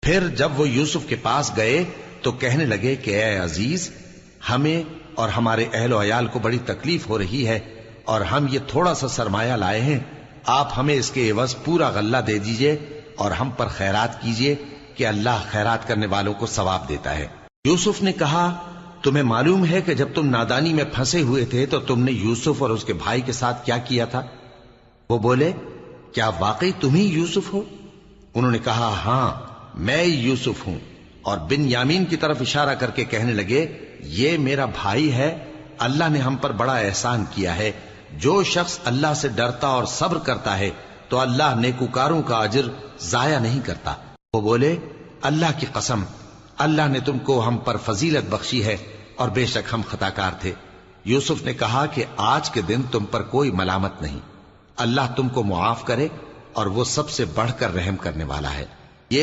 फिर जब वो यूसुफ के पास गए तो कहने लगे कि ए अजीज, हमें और हमारे अहलो अयाल को बड़ी तकलीफ हो रही है और हम ये थोड़ा सा सरमाया लाए हैं, आप हमें इसके एवज पूरा गल्ला दे दीजिए और हम पर खैरात कीजिए कि अल्लाह खैरात करने वालों को सवाब देता है। यूसुफ ने कहा, तुम्हें मालूम है कि जब तुम नादानी में फंसे हुए थे तो तुमने यूसुफ और उसके भाई के साथ क्या किया था? वो बोले, क्या वाकई तुम ही यूसुफ हो? उन्होंने कहा, हाँ मैं यूसुफ हूं। और बिन यामीन की तरफ इशारा करके कहने लगे, ये मेरा भाई है, अल्लाह ने हम पर बड़ा एहसान किया है। जो शख्स अल्लाह से डरता और सब्र करता है तो अल्लाह नेकुकारों का अजर जाया नहीं करता। वो बोले, अल्लाह की कसम, अल्लाह ने तुमको हम पर फजीलत बख्शी है और बेशक हम खताकार थे। यूसुफ ने कहा कि आज के दिन तुम पर कोई मलामत नहीं, अल्लाह तुमको मुआफ करे और वो सबसे बढ़कर रहम करने वाला है।